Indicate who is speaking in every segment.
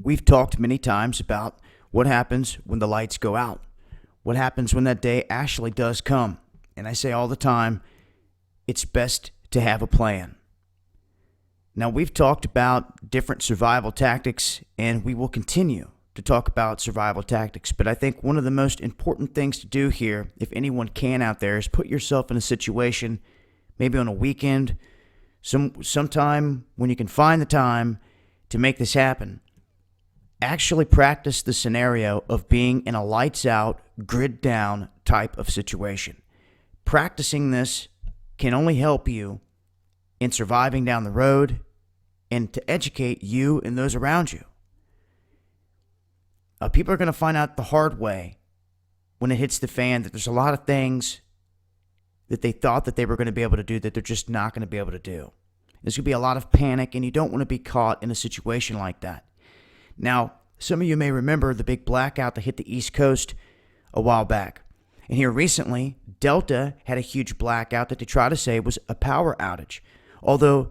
Speaker 1: We've talked many times about what happens when the lights go out. What happens when that day actually does come. And I say all the time, it's best to have a plan. Now, we've talked about different survival tactics, and we will continue to talk about survival tactics. But I think one of the most important things to do here, if anyone can out there, is put yourself in a situation, maybe on a weekend, sometime when you can find the time to make this happen. Actually practice the scenario of being in a lights out, grid down type of situation. Practicing this can only help you in surviving down the road and to educate you and those around you. People are going to find out the hard way when it hits the fan that there's a lot of things that they thought that they were going to be able to do that they're just not going to be able to do. There's going to be a lot of panic, and you don't want to be caught in a situation like that. Now, some of you may remember the big blackout that hit the East Coast a while back. And here recently, Delta had a huge blackout that they try to say was a power outage. Although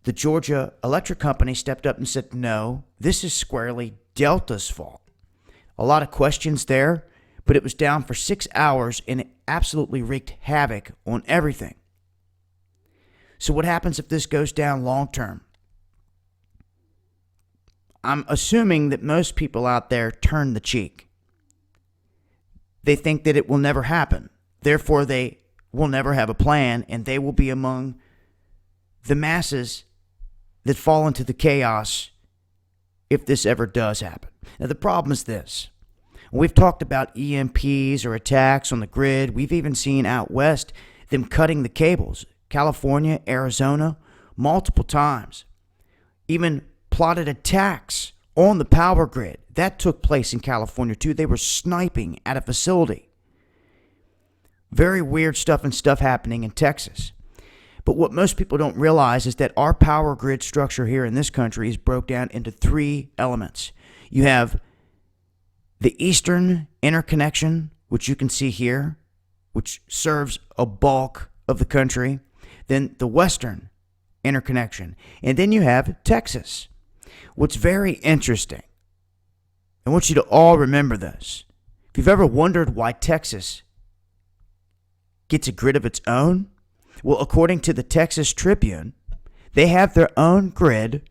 Speaker 1: the Georgia Electric Company stepped up and said, no, this is squarely Delta's fault. A lot of questions there, but it was down for 6 hours and it absolutely wreaked havoc on everything. So what happens if this goes down long term? I'm assuming that most people out there turn the cheek. They think that it will never happen. Therefore, they will never have a plan, and they will be among the masses that fall into the chaos if this ever does happen. Now, the problem is this. We've talked about EMPs or attacks on the grid. We've even seen out west them cutting the cables. California, Arizona, multiple times. Even plotted attacks on the power grid. That took place in California too. They were sniping at a facility. Very weird stuff and stuff happening in Texas. But what most people don't realize is that our power grid structure here in this country is broke down into three elements. You have the eastern interconnection, which you can see here, which serves a bulk of the country. Then the western interconnection. And then you have Texas. What's very interesting, I want you to all remember this. If you've ever wondered why Texas gets a grid of its own, well, according to the Texas Tribune, they have their own grid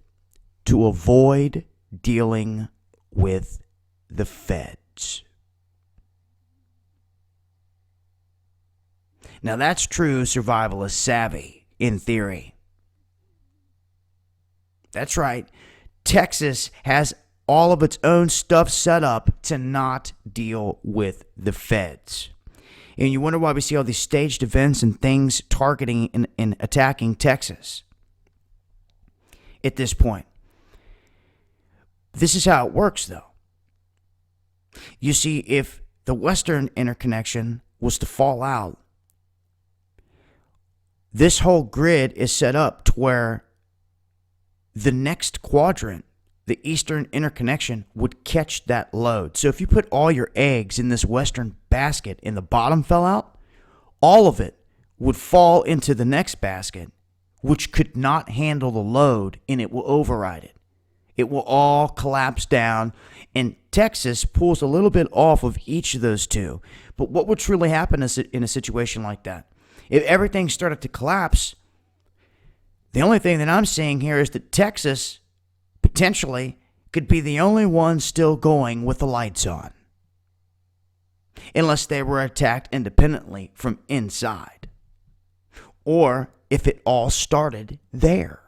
Speaker 1: to avoid dealing with the feds. Now, that's true survivalist savvy in theory. That's right. Texas has all of its own stuff set up to not deal with the feds. And you wonder why we see all these staged events and things targeting and attacking Texas at this point. This is how it works, though. You see, if the western interconnection was to fall out, this whole grid is set up to where the next quadrant, the eastern interconnection, would catch that load. So if you put all your eggs in this western basket and the bottom fell out, all of it would fall into the next basket, which could not handle the load, and it will override it. It will all collapse down, and Texas pulls a little bit off of each of those two. But what would truly happen in a situation like that? If everything started to collapse, the only thing that I'm seeing here is that Texas potentially could be the only one still going with the lights on. Unless they were attacked independently from inside. Or if it all started there.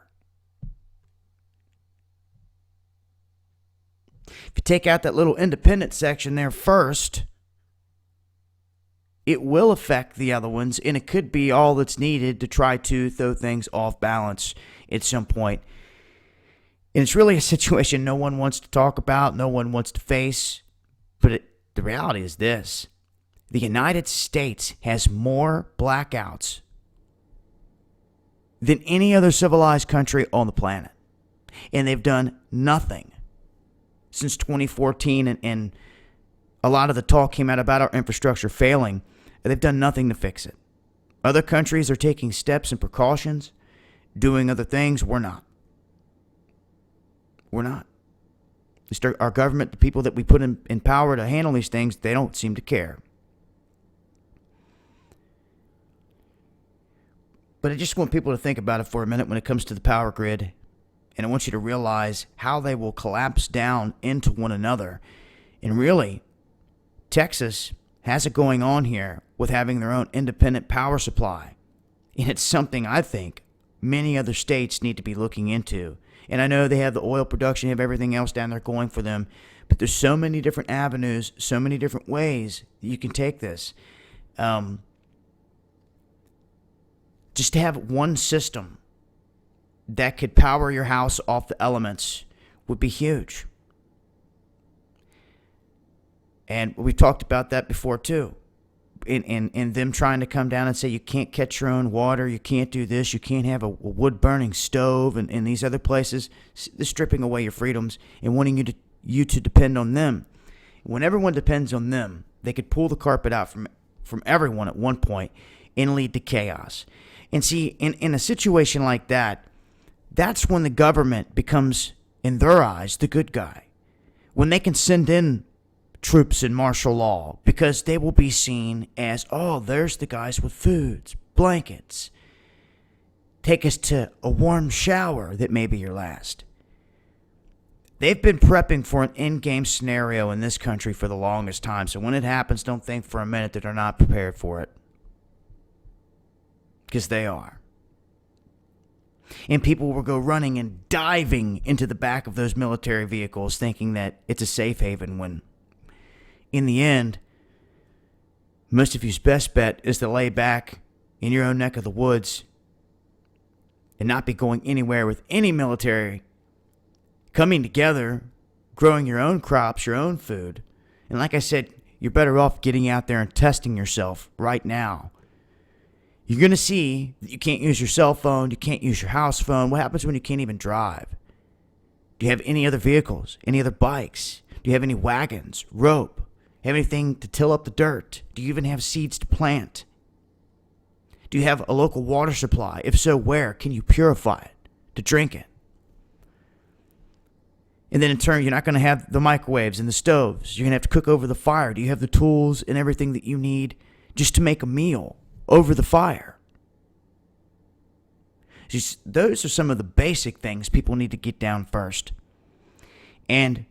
Speaker 1: If you take out that little independent section there first, it will affect the other ones, and it could be all that's needed to try to throw things off balance at some point. And it's really a situation no one wants to talk about, no one wants to face. But the reality is this. The United States has more blackouts than any other civilized country on the planet. And they've done nothing since 2014, and a lot of the talk came out about our infrastructure failing. They've done nothing to fix it. Other countries are taking steps and precautions, doing other things. We're not. We're not. Our government, the people that we put in power to handle these things, they don't seem to care. But I just want people to think about it for a minute when it comes to the power grid. And I want you to realize how they will collapse down into one another. And really, Texas has it going on here with having their own independent power supply. And it's something I think many other states need to be looking into. And I know they have the oil production, have everything else down there going for them. But there's so many different avenues, so many different ways that you can take this. Just to have one system that could power your house off the elements would be huge. And we talked about that before too. In them trying to come down and say you can't catch your own water, you can't do this, you can't have a wood-burning stove, and in these other places, they're stripping away your freedoms and wanting you to depend on them. When everyone depends on them, they could pull the carpet out from everyone at one point and lead to chaos. And see, in a situation like that, that's when the government becomes, in their eyes, the good guy. When they can send in troops and martial law, because they will be seen as, oh, there's the guys with foods, blankets. Take us to a warm shower that may be your last. They've been prepping for an in-game scenario in this country for the longest time, so when it happens, don't think for a minute that they're not prepared for it. Because they are. And people will go running and diving into the back of those military vehicles thinking that it's a safe haven, when in the end, most of you's best bet is to lay back in your own neck of the woods and not be going anywhere with any military, coming together, growing your own crops, your own food. And like I said, you're better off getting out there and testing yourself right now. You're going to see that you can't use your cell phone, you can't use your house phone. What happens when you can't even drive? Do you have any other vehicles, any other bikes? Do you have any wagons, rope? Have anything to till up the dirt? Do you even have seeds to plant? Do you have a local water supply? If so, where? Can you purify it to drink it? And then in turn, you're not going to have the microwaves and the stoves. You're going to have to cook over the fire. Do you have the tools and everything that you need just to make a meal over the fire? Just, those are some of the basic things people need to get down first. And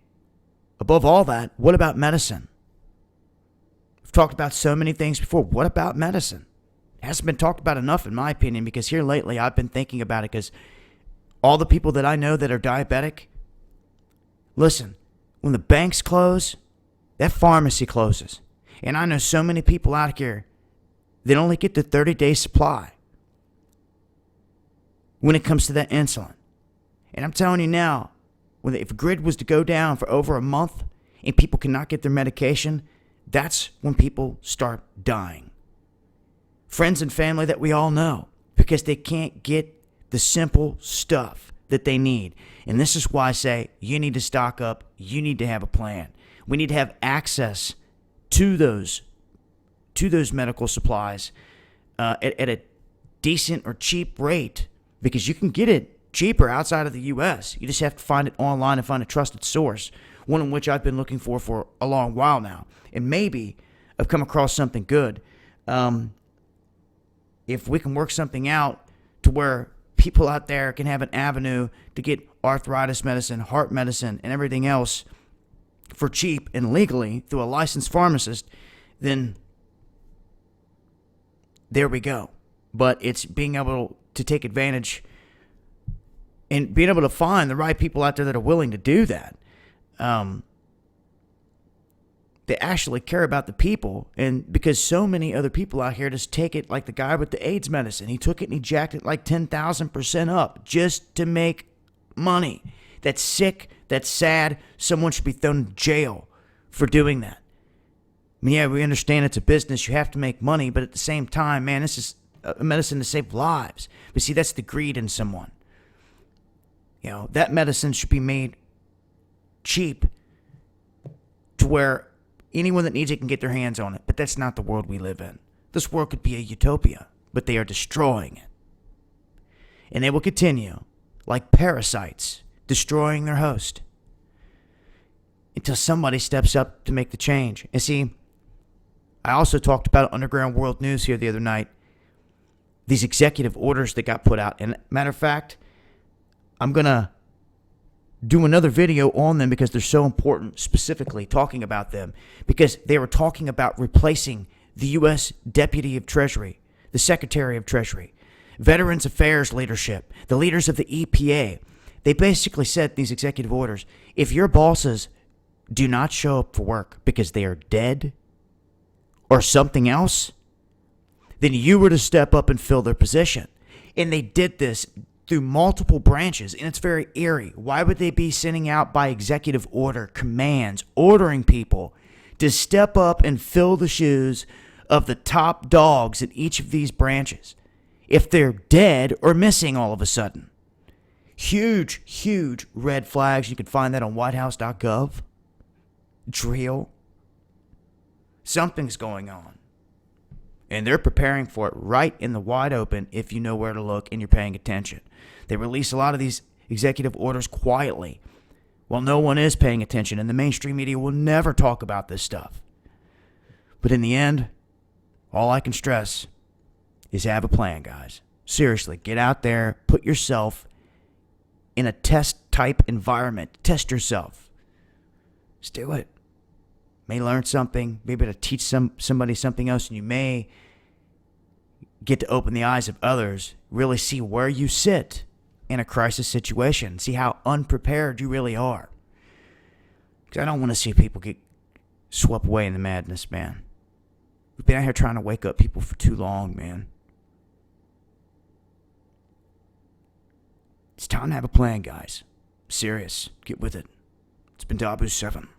Speaker 1: above all that, what about medicine? We've talked about so many things before. What about medicine? It hasn't been talked about enough, in my opinion, because here lately I've been thinking about it, because all the people that I know that are diabetic, listen, when the banks close, that pharmacy closes. And I know so many people out here that only get the 30-day supply when it comes to that insulin. And I'm telling you now, if a grid was to go down for over a month and people cannot get their medication, that's when people start dying. Friends and family that we all know, because they can't get the simple stuff that they need. And this is why I say you need to stock up. You need to have a plan. We need to have access to those medical supplies at a decent or cheap rate, because you can get it cheaper outside of the U.S. You just have to find it online and find a trusted source, one in which I've been looking for a long while now. And maybe I've come across something good. If we can work something out to where people out there can have an avenue to get arthritis medicine, heart medicine, and everything else for cheap and legally through a licensed pharmacist, then there we go. But it's being able to take advantage and being able to find the right people out there that are willing to do that. They actually care about the people, and because so many other people out here just take it like the guy with the AIDS medicine. He took it and he jacked it like 10,000% up just to make money. That's sick. That's sad. Someone should be thrown in jail for doing that. I mean, yeah, we understand it's a business. You have to make money, but at the same time, man, this is a medicine to save lives. But see, that's the greed in someone. You know, that medicine should be made cheap to where anyone that needs it can get their hands on it. But that's not the world we live in. This world could be a utopia, but they are destroying it. And they will continue, like parasites, destroying their host. until somebody steps up to make the change. And see, I also talked about Underground World News here the other night. These executive orders that got put out. And matter of fact, I'm going to do another video on them because they're so important, specifically talking about them. Because they were talking about replacing the U.S. Deputy of Treasury, the Secretary of Treasury, Veterans Affairs leadership, the leaders of the EPA. They basically said, these executive orders, if your bosses do not show up for work because they are dead or something else, then you were to step up and fill their position. And they did this through multiple branches, and it's very eerie. Why would they be sending out by executive order commands, ordering people to step up and fill the shoes of the top dogs in each of these branches if they're dead or missing all of a sudden? Huge, huge red flags. You can find that on whitehouse.gov. It's real. Something's going on. And they're preparing for it right in the wide open if you know where to look and you're paying attention. They release a lot of these executive orders quietly while no one is paying attention, and the mainstream media will never talk about this stuff. But in the end, all I can stress is have a plan, guys. Seriously, get out there, put yourself in a test-type environment. Test yourself. Just do it. May learn something, maybe to teach somebody something else, and you may get to open the eyes of others, really see where you sit in a crisis situation, see how unprepared you really are. Because I don't want to see people get swept away in the madness, man. We've been out here trying to wake up people for too long, man. It's time to have a plan, guys. Serious. Get with it. It's been Dabu 7.